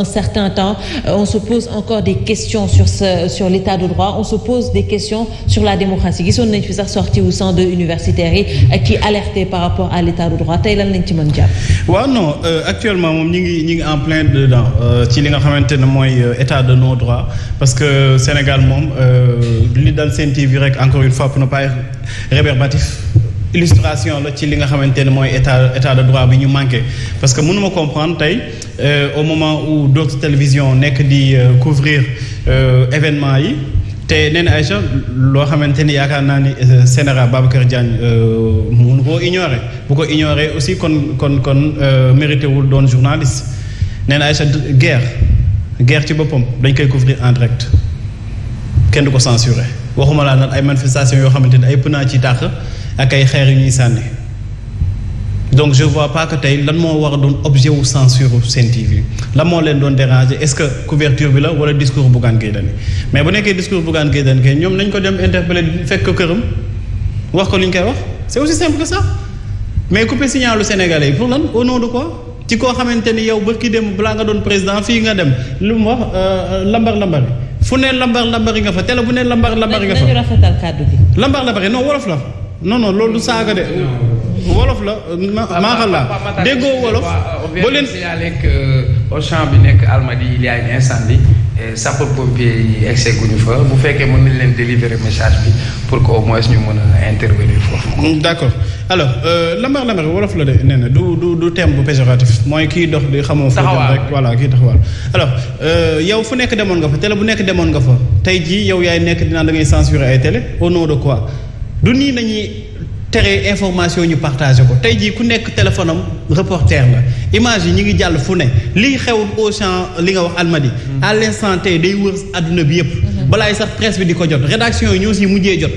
un certain temps on se pose encore des questions sur l'état de droit, on se pose des questions sur la démocratie gisoon nañ fi sax sorti wu centre universitaire yi qui alerté par rapport à l'état de droit tey lan lañ ci mën jàpp. waaw non actuellement moom ñi ngi en plein dedans ci li nga xamante ne mooy état de nos droits parce que Sénégal moom li dal Sen TV rek encore une fois pour ne pas être rébarbatif illustration la ci li nga xamante ne mooy état de droit bi ñu manqué parce que mënuma comprendre tey au moment où d'autres télévisions nekk di couvrir événements yi te nee na Aïcha loo xamante ni yaakaar naa ni Sénéral Babacar Diagne mënu koo ignorer bu ko ignorer aussi kon mérité wul doon journaliste nee na Aïcha guerre ci boppam dañ koy couvrir en direct kenn du ko censurer waxuma laa nag ay manifestations yoo xamante ni ay pneu ci tàq ak ay xeer yu ñuy sànni donc je vois pas que tey lan moo war a doon objet wu censure Sen TV lan moo leen doon déranger est-ce que couverture bi la wala discours Bougane Gueye Dany mais bu nekkee discours Bougane Gueye Dany kay ñoom nañ ko dem interpeller fekk ko këram wax ko li ñu koy wax c'est aussi simple que ça mais couper signalu sénégalais yi pour lan au nom de quoi ci koo xamante ni yow bërki dem balaa nga doon président fii nga dem lu mu wax lambar fu ne lambar yi nga fa télé bu ne lambar yi nga fa nañu rafetal kàddu gi lambar non wolof la non loolu du saaga de wolof la maaxal la déggoo wolof boo leen signalé que au champ bi nekk Almadies il y a un incendie et sapeurs-pompiers yi egg guñu fa bu fekkee mën nañ leen délivrer message bi pour que au moins ñu mën a intervenir foofu. d'accord alors lambar wolof la de nee na du thème bu péjoratif mooy kii dox di xamoo fa jëm rek voilà kii taxawaal alors yow fu nekk demoon nga fa télé bu nekk demoon nga fa tey jii yow yaay nekk dinaa da ngay censurer ay télé au nom de quoi du nii nañuy tere information ñu partagé ko tey jii ku nekk téléphone am reporter la image yi ñu ngi jàll fu ne lii xew au champ li nga wax Almadies à l'instant tey day wër adduna bi yëpp balaay sax presse bi di ko jot rédaction yi ñoo si mujjee jot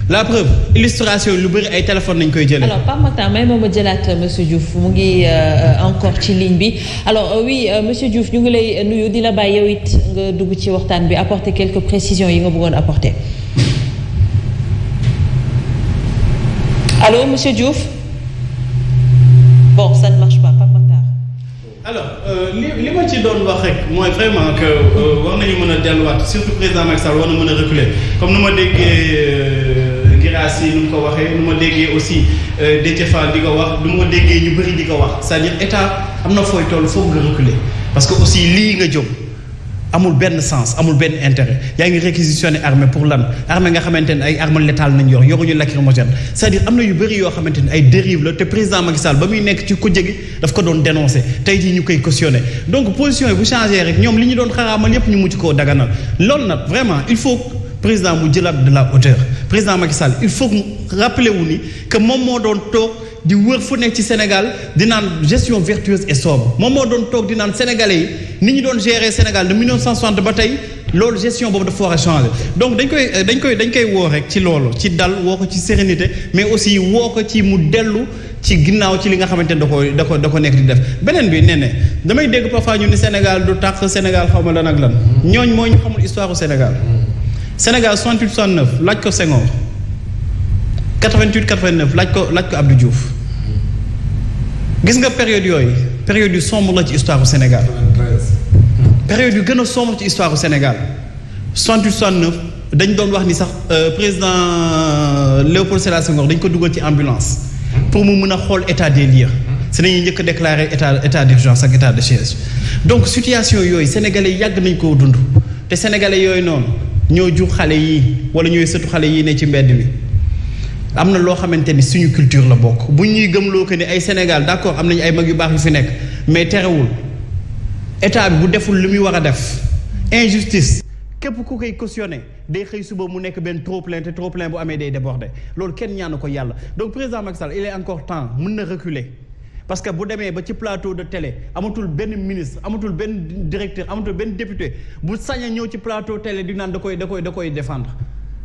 la preuve illustration lu bëri ay téléphone nañ koy jëlee. alors Pape Makhtar may ma jëlaat monsieur Diouf mu ngi encore ci ligne bi alors oui monsieur Diouf ñu ngi lay nuyu di la bàyyi yow it nga dugg ci waxtaan bi apporter quelques précisions yi nga bëggoon apporter. Allô, monsieur Diouf? Bon, ça ne marche pas, Pape Makhtar. Alors, li ma ci doon wax rek mooy vraiment que war nañu mën a delluwaat surtout président Macky Sall war na mën a reculer comme nu ma déggee Guirassy nu mu ko waxee nu ma déggee aussi Déthié Fall di ko wax nu ma déggee ñu bëri di ko wax c'est-à-dire état am na fooy toll foog nga reculer parce que aussi lii nga jóg amul benn sens amul benn intérêt yaa ngi réquisitionné armée pour lan armée nga xamante ne ay armes létales nañ yoruñu lacrymogène c'est-à-dire am na yu bëri yoo xamante ne ay dérive la te président Macky Sall ba muy nekk ci kujje gi daf ko doon dénoncer tey jii ñu koy cautionné donc position yi bu changé rek ñoom li ñu doon xaraamal yépp ñu mucc koo daganal loolu nag vraiment il faut président mu jëlaat de la hauteur président Macky Sall il faut mu rappeler wu ni que moom moo doon toog di wër fu nekk ci Sénégal di naan gestion vertueuse et sobre moom moo doon toog di naan sénégalais yi ni ñu doon gérer Sénégal de 1960 ba tey loolu gestion boobu dafa war a changer donc dañ koy woo rek ci loolu ci dal woo ko ci sérénité mais aussi woo ko ci mu dellu ci ginnaaw ci li nga xamante ne da ko nekk di def beneen bi nee ne damay dégg parfois ñu ni Sénégal du tax Sénégal xaw ma lan ak lan ñooñ moo ñu xamul histoire du Sénégal 68 69 laaj ko Senghor 88 89 laaj ko Abdou Diouf gis nga période yu sombre la ci histoire du Sénégal période yu gën a sombre ci histoire du Sénégal 68 69 dañ doon wax ni sax président Léopold Sédar Senghor dañ ko dugal ci ambulance pour mu mën a xool état des lieux c'est nañuy njëkk a déclarer état d'urgence ak état de siège donc situation yooyu sénégalais yàgg nañ koo dund te sénégalais yooyu noonu ñoo jur xale yi wala ñooy sëtu xale yi ne ci mbedd mi am na loo xamante ni suñu culture la bokk bu ñuy gëmloo que ni ay Sénégal d'accord am nañu ay mag yu baax yu fi nekk mais terewul état bi bu deful li muy war a def injustice képp ku koy cautionné day xëy suba mu nekk benn trop plein te trop plein bu amee day débordé loolu kenn ñaanu ko yàlla donc président Macky Sall il est encore temps mën na reculer parce que bu demee ba ci plateau de télé amatul benn ministre amatul benn directeur amatul benn député bu sañ a ñëw ci plateau télé di naan da koy défendre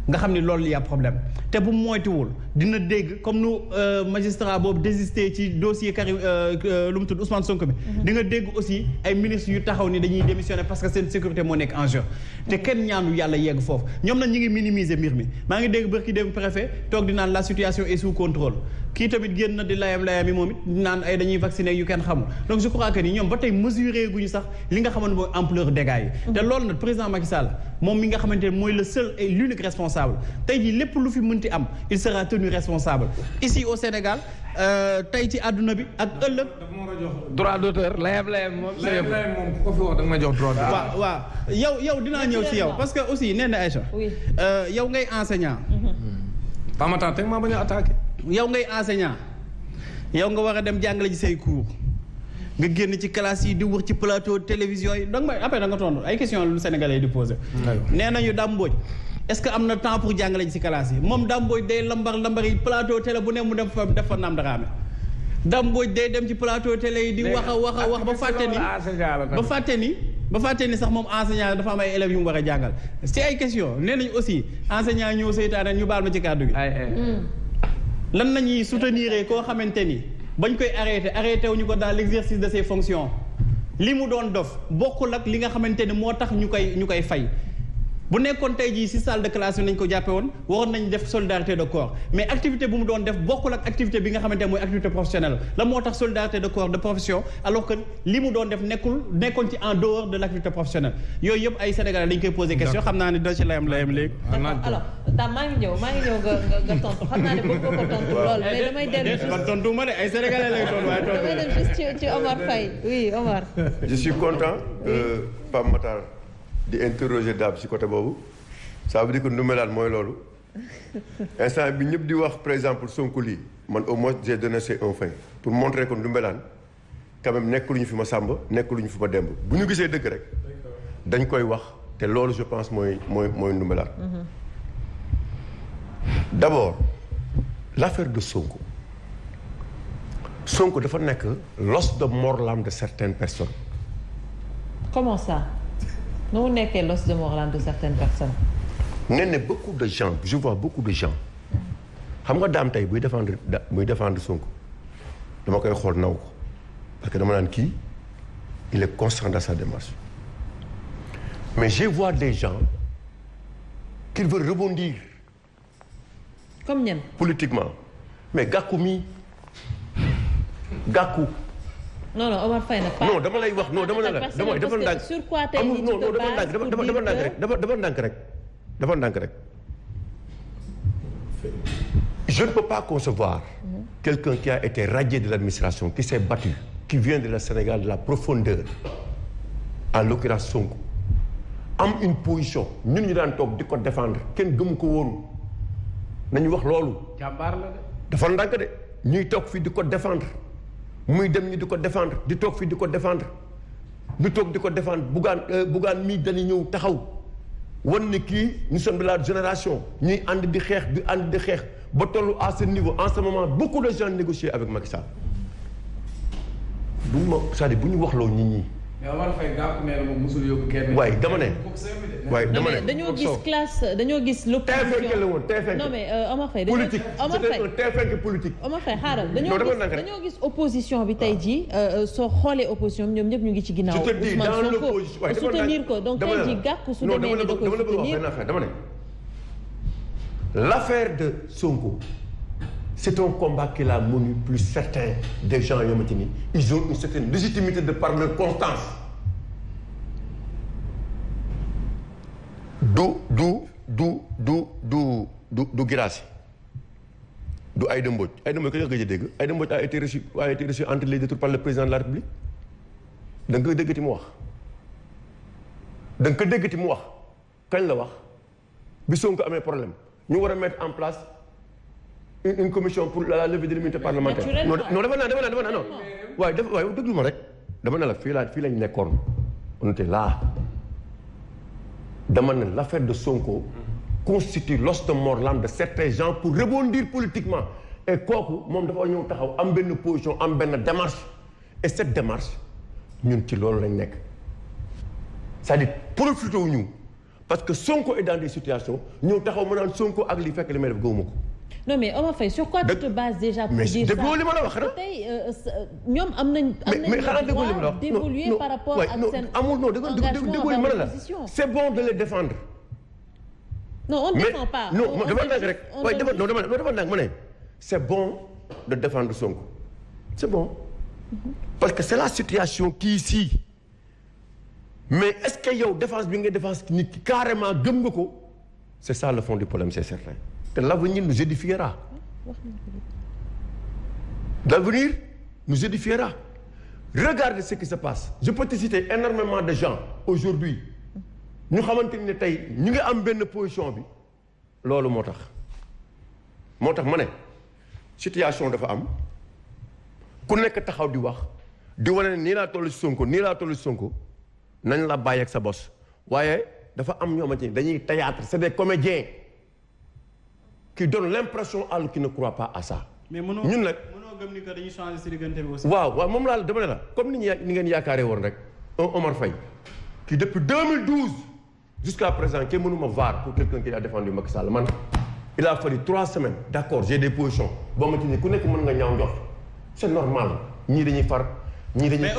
nga xam ni loolu y a problème te bu moytuwul dina dégg comme nu magistrat boobu désisté ci dossier Karim lu mu tudd Ousmane Sonko bi di nga dégg aussi ay ministres yu taxaw ni dañuy démissionner parce que seen sécurité moo nekk en jeu te kenn ñaanu yàlla yegg foofu ñoom nag ñi ngi minimiser mbir mi maa ngi dégg bërki dem préfet toog di naan la situation est sous contrôle kii tamit génn na di layam-layam yi moom it naan ay dañuy vacciner yu kenn xamul donc je crois que ni ñoom ba tey mesurer guñu sax li nga xamante mooy ampleur dégâts yi te loolu nag président Macky Sall moom mi nga xamante ne mooy le seul et l'unique responsable tey jii lépp lu fi mënti am il sera tenu responsable ici au Sénégal tey ci àdduna bi ak ëllëg droit d'auteur layam moom ku ko fi wax da nga ma jox droit d'auteur waaw yow dinaa ñëw ci yow parce que aussi nee na Aïcha yow ngay enseignant pamata teg maa bañ a attaqué yow ngay enseignant yow nga war a dem jàngale ci say cours nga génn ci classe yi di wër ci plateau télévision yi donc may après da nga tontu ay question lu Sénégalais yi di posé nee nañu Dame Mbodj est-ce que am na temps pour jàngale ci classe yi moom Dame Mbodj day lambar yi plateau télé bu ne mu def fa naam daraame Dame Mbodj day dem ci plateau télé yi di wax ba fàtte ni sax moom enseignant dafa am ay élèves yu mu war a jàngal ci ay question nee nañu aussi enseignant ñëw seytaane ñu baal ma ci kàddu gi lan nañuy soutenir koo xamante ni bañ koy arrêté wuñu ko dans l'exercice de ses fonctions li mu doon dof bokkul ak li nga xamante ni moo tax ñu koy fay bu nekkoon tey jii si salle de classe bi nañ ko jàppe woon waroon nañ def solidarité de corps mais activité bu mu doon def bokkul ak activité bi nga xamante ne mooy activité professionnelle la moo tax solidarité de corps de profession alors que li mu doon def nekkoon ci en dehors de l'activité professionnelle yooyu yëpp ay Sénégalais dañ koy poser question xam naa ne dina ci layam léegi alors Dame maa ngi ñëw nga tontu xam naa ne bëgg nga ko tontu lool mais damay dellu man tontu ma de ay Sénégalais lay tontu waaye tontu damay dem juste ci Omar Faye oui Omar je suis content Pape Matar di interroger Dame ci côté boobu ça veut dire que Ndoumbelane mooy loolu instant bi ñëpp di wax par exemple Sonko lii man au moins j'ai donné un fin pour montrer que Ndoumbelane quand même nekk lu ñu fi ma Samba nekk lu ñu fi ma Demb bu ñu gisee dëgg rek dañ koy wax te loolu je pense mooy Ndoumbelane d'abord l'affaire de Sonko dafa nekk l'os de mort-l'âme de certaines personnes. Comment ça? nu mu nekkee l'os de mort-l'âme de certaines personnes. nee na beaucoup de gens je vois beaucoup de gens xam nga Dame tey buy défendre Sonko dama koy xool naw ko parce que dama naan kii il est constant dans sa démarche mais je vois des gens qui veulent rebondir. comme ñan. politiquement mais Gakou mi Gakou. non Omar Faye nag. non dama lay wax non dama ne la dafa ndànk sur quoi tey jii tu te bases dafa ndànk rek je ne peux pas concevoir quelqu'un qui a été radié de l'administration qui s'est battu qui vient de la Sénégal de la profondeur en l'occurrence Sonko am une position ñun ñu daan toog di ko défendre kenn gëmu ko woon nañu wax loolu. jàmbaar la de. dafa ndànk de ñuy toog fii di ko défendre muy dem ñi di ko défendre di toog fii di ko défendre di toog di ko défendre Bougane mii dañuy ñëw taxaw wan ne kii nous sommes de la génération ñuy ànd di xeex ba tollu à ce niveau en ce moment beaucoup de gens négocient avec Macky Sall bu ñu waxloo nit ñi. mais Omar Faye gàpp nee na moom mosul yóbbu kenn. waaye dama ne. dañoo gis classe dañoo gis l'opposition. TF1 non mais Omar Faye. politique c'était un TF1 politique. Omar Faye xaaral dañoo gis opposition bi tey jii soo xoolee opposition ñoom ñëpp ñu ngi ci ginnaaw. je te dis dans l'opposition Ousmane Sonko soutenir ko donc tey jii Gakou su demee ni da koy soutenir. dama ne l'affaire de Sonko c'est un combat qu'il a mené plus certains des gens yoo xamante ni ils ont une certaine légitimité de par leur constance. du Guirassy du Aïda Mbodj ko nga gëj a dégg Aïda Mbodj a été reçu entre les deux tours par le président de la République da nga koy déggati mu wax kañ la wax bi Sonko amee problème ñu war a mettre en place une commission pour la levée de l'immunité parlementaire. non dafa naa non waaye déglu ma rek dama ne la fii lañ nekkoon on était là dama ne l'affaire de Sonko constitue l'os de mort-l'âme de certains gens pour rebondir politiquement et kooku moom dafa ñëw taxaw am benn position am benn démarche et cette démarche ñun ci loolu lañ nekk c'est-à-dire profité wu ñu parce que Sonko est dans des situations ñëw taxaw ma naan Sonko ak li fekk li may def gëwuma ko. non mais Omar Faye sur quoi tu te bases déjà pour dire ça déggoo li ma la wax xanaa. tey ñoom am nañ le droit d'évoluer par rapport ak seen déggoo li ma la c'est bon de les défendre. non on ne défend pas. non dafa ndànk rek waaye dafa ndànk ma ne c'est bon de défendre Sonko c'est bon parce que c'est la situation qui ici mais est-ce que yow défense bi nga défense nit ki carrément gëm nga ko c'est ça le fond du problème c'est certain te l'avenir nous édifiera l'avenir nous édifiera regarde ce qui se passe je peux te citer énormément de gens aujourd'hui ñu xamante ne tey ñu ngi am benn position bi loolu moo tax ma ne situation dafa am ku nekk taxaw di wax di wane ne nii laa toll ci Sonko nañ la bàyyi ak sa bos waaye dafa am ñoo xamante ni dañuy théâtre c'est des comédiens qui donnent l'impression à qui ne croit pas à ça. mais mënoo gëm ni que dañuy changer ci diggante bi aussi. waaw moom laa dama ne la comme ni ngeen yaakaaree woon rek un Omar Faye qui depuis 2012 jusqu'à présent kenn mënuma vaar pour quelqu'un qui a défendu Macky Sall man il a fallu 3 semaines d'accord j'ai des positions boo ma ci ni ku nekk mën nga ñaaw njort c'est normal ñii dañuy far ñii dañuy. mais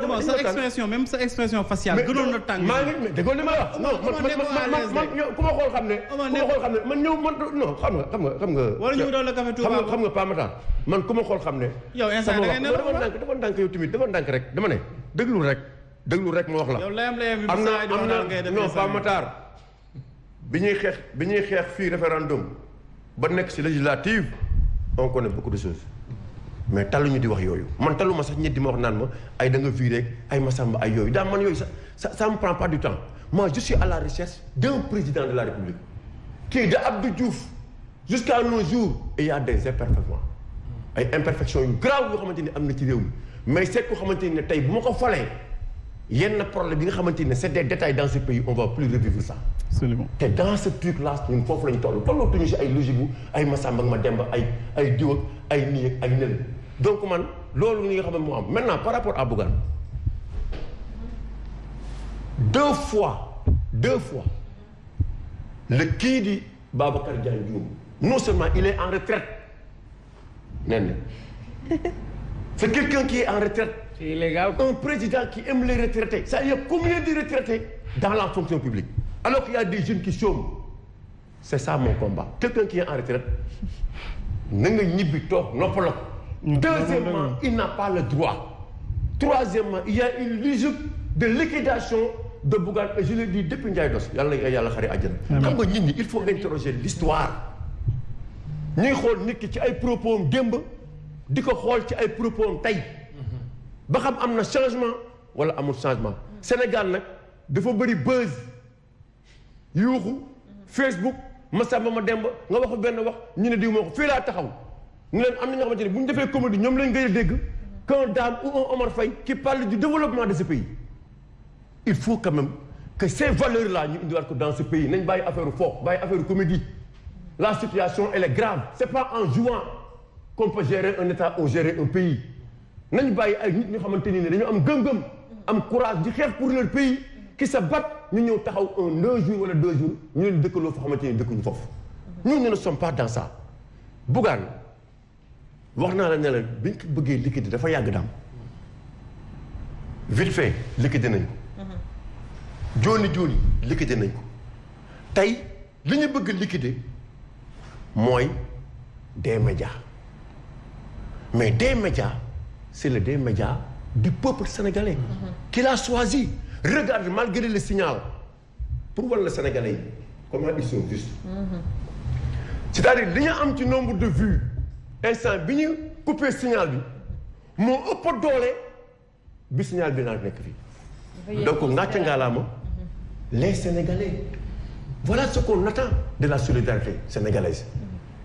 Omar sa expression même sa expression faciale. gënoon na tàng maa ngi mais déggoo li ma la wax. non man ku ma xool xam ne. man ñëw man non xam nga. wala ñu doon la café Touba xam nga Pa Matar man ku ma xool xam ne. yow instant da ngay nelaw dafa ndànk yow tamit dafa ndànk rek dama ne déglu rek ma wax la. yow layam bi am na non Pa Matar bi ñuy xeex fii référendum ba nekk ci législative on connaît beaucoup de choses. mais taluñu di wax yooyu man taluma sax ñett di ma wax naan ma ay da nga viré rek ay masamba ay yooyu daa man yooyu ça me prend pas du temps moi je suis à la recherche d'un président de la République qui de Abdou Diouf jusqu'à nos jours et il y a des imperfections yu grave yoo xamante ni am na ci réew mi mais c'est ko xamante ni ne tey bu ma ko falee yenn problème yi nga xamante ni c'est des détails dans ce pays on va plus revivre ça. absolument te dans ce truc là ñun foofu lañu tollootuñu si ay logique bu ay masamba ak ma demba ay diw ak ay nii ak ay nel donc man loolu li nga xam ne moo am maintenant par rapport à Bougane deux fois le kii di Babacar Diagne Dioum non seulement il est en retraite nen c'est quelqu'un qui est en retraite. C'est illégal. Un président qui aime les retraités. Ça y a combien de retraités dans la fonction publique alors qu'il y a des jeunes qui chôment. C'est ça mon combat. Quelqu'un qui est en retraite na nga ñibbi toog noppaloo ko. Deuxièmement, il n'a pas le droit. Troisièmement, il y a une logique de liquidation de Bougane et je le dis depuis Ndiaye Dos yàlla xare àjjana. xam nga nit ñi il faut interroger l'histoire. ñuy xool nit ki ci ay propos am démb di ko xool ci ay propos am tey ba xam am na changement wala amul changement. Sénégal nag dafa bëri buzz yuuxu Facebook Massamba ma demba nga wax benn wax ñu ne diw moo ko fii laa taxaw ñu leen am na ñoo xamante ne bu ñu defee comédie ñoom lañ gën a dégg qu'un Dame ou un Omar Faye qui parle du développement de ce pays. Il faut quand même que ces valeurs là ñu indiwaat ko dans ce pays nañ bàyyi affaire foofu bàyyi affaire comédie. La situation elle est grave c'est pas en jouant qu'on peut gérer un État ou gérer un pays nañ bàyyi ay nit ñoo xamante ni ne dañoo am gëm-gëm am courage di xeex pour leur pays qui se battent ñu ñëw taxaw un jour wala 2 jours ñu leen dëkkaloo foo xamante ni dëkkuñu foofu ñun ne sommes pas dans ça. Bougane wax naa la ne la bi ñu ko bëggee liquider dafa yàgg daam vite fait liquider nañ ko. jooni liquider nañ ko tey li ñu bëgg liquider mooy des médias mais des médias c'est le des médias du peuple sénégalais qui l'a choisi. Regarde malgré le signal pour voir les Sénégalais comment ils sont justes. C'est-à-dire li ñu am ci nombre de vues instant bi ñu coupé signal bi moo ëpp doole bi signal bi naa nekk fii. donc ngàcce ngaalaama les Sénégalais voilà ce qu'on attend de la solidarité sénégalaise.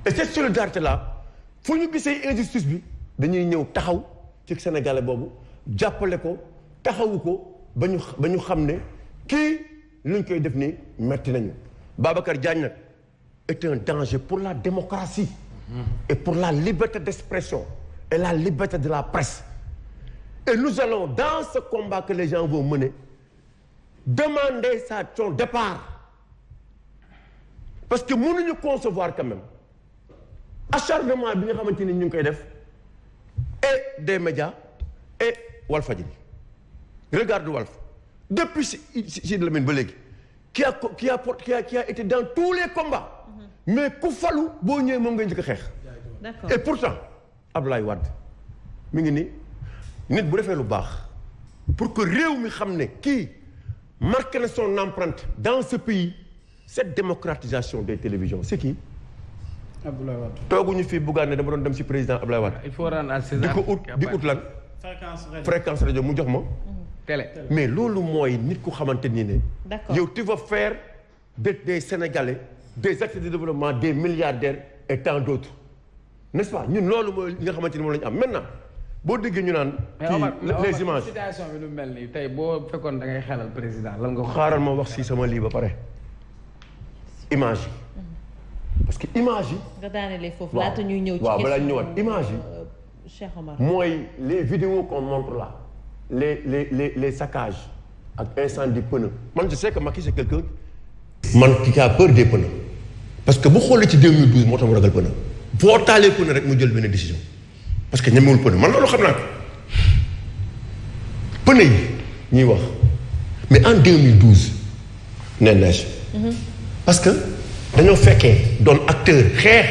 Et cette solidarité là fu ñu gisee injustice bi dañuy ñëw taxaw ci Sénégalais boobu jàppale ko taxawu ko ba ñu xam ne kii luñ koy def nii metti nañu. Babacar Diagne nag est un danger pour la démocratie et pour la liberté d'expression et la liberté de la presse. Et nous allons dans ce combat que les gens vont mener demander son départ parce que mënuñu concevoir quand même acharnement bi nga xamante ni ñu ngi koy def et des médias et Walfadjri regarde Walf depuis Sidy Lamine ba léegi qui a été dans tous les combats mais ku falu boo ñëwee moom nga njëkk a xeex. D'accord. Et pourtant Abdoulaye Wade mi ngi ni nit bu defee lu baax pour que réew mi xam ne kii marqué na son empreinte dans ce pays cette démocratisation des télévisions c'est qui. Abdoulaye Wade. tooguñu fii Bougane ne dama doon dem ci président Abdoulaye Wade. il faut rendre à César di ko ut lan. fréquence rajo mu jox ma. télé. mais loolu mooy nit ku xamante ni ne. D'accord. yow tu vas faire des Sénégalais des acteurs de développement des milliardaires et tant d'autres n'est-ce pas ñun loolu mooy li nga xamante ni moom la ñu am maintenant boo déggee ñu naan. les images situation bi lu mel nii tey boo fekkoon da ngay xelal président lan nga. xaaral ma wax si sama lii ba pare image yi parce que image yi. nga daanelee foofu laata ñuy ñëw ci waaw balaa ñu ñëwaat image yi. Cheikh Omar. mooy les vidéos qu'on montre là les saccages ak incendie pneu man je sais que Macky c'est quelqu'un man qui a peur des pneus parce que bu xoolee ci 2012 moo tax mu ragal pneu boo taalee pneu rek mu jël benn décision parce que ñemewul pneu man loolu xam naa ko pneu yi ñuy wax mais en 2012 nee neige parce que dañoo fekkee doon acteur xeex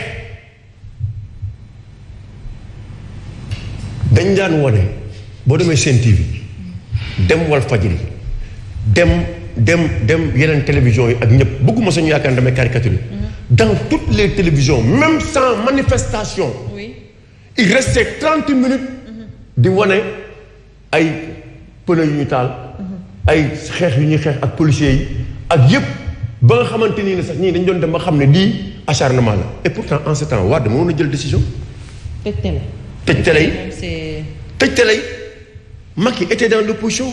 dañ daan wane boo demee Sen TV dem Walfadjri dem yeneen télévision yi ak ñëpp bëgguma sañu yaakaar ne damay caricature dans toutes les télévisions même sans manifestation Oui. il restait 30 minutes di wane ay pneu yu ñu taal ay xeex yu ñuy xeex ak policiers yi ak yëpp ba nga xamante nii ne sax ñii dañ doon dem ba xam ne lii acharnement la et pourtant en ce temps Wade mënoon na jël décision tëj télé. tëj télé yi c'est tëj télé yi Macky était dans l'opposition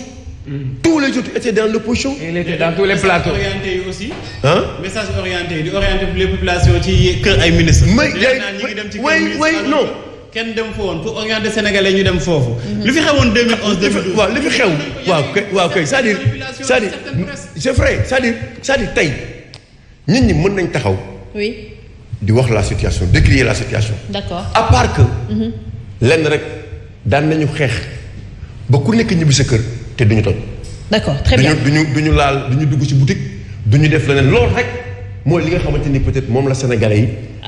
tous les autres étaient dans l'opposition il était dans tous les plateaux. orienté yi aussi. ah message orienté yi di orienté les populations ci kër ay ministres. mais di leen naan ñi ngi dem ci kër ministre alors non que kenn dem fa woon pour orienter sénégalais ñu dem foofu. li fi xewoon 2011 2012. waaw li fi xew waaw kay c'est-à-dire c'est vrai c'est-à-dire tey nit ñi mën nañ taxaw oui. di wax la situation décrier la situation D'accord. à part que lenn rek daan nañu xeex ba ku nekk ñibbi sa kër te duñu toj D'accord, très bien. duñu laal duñu dugg ci boutique duñu def leneen loolu rek mooy li nga xamante ni peut-être moom la sénégalais yi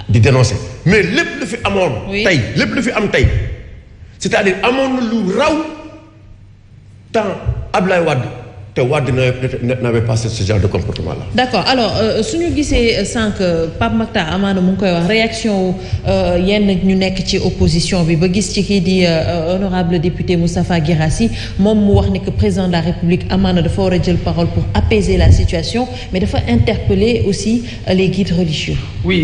di dénoncer mais lépp lu fi amoon Oui. tey lépp lu fi am tey c'est-à-dire amoon na lu raw temps Abdoulaye Wade te Wade n'avait pas ce genre de comportement là. D'accord alors su ñu gisee sànq Pape Makhtar amaana mu ngi koy wax réaction yenn ñu nekk ci opposition bi ba gis ci kii di honorable député Moustapha Guirassy moom mu wax ne que président de la République amaana dafa war a jël parole pour apaiser la situation mais dafa interpeller aussi les guides religieux. oui.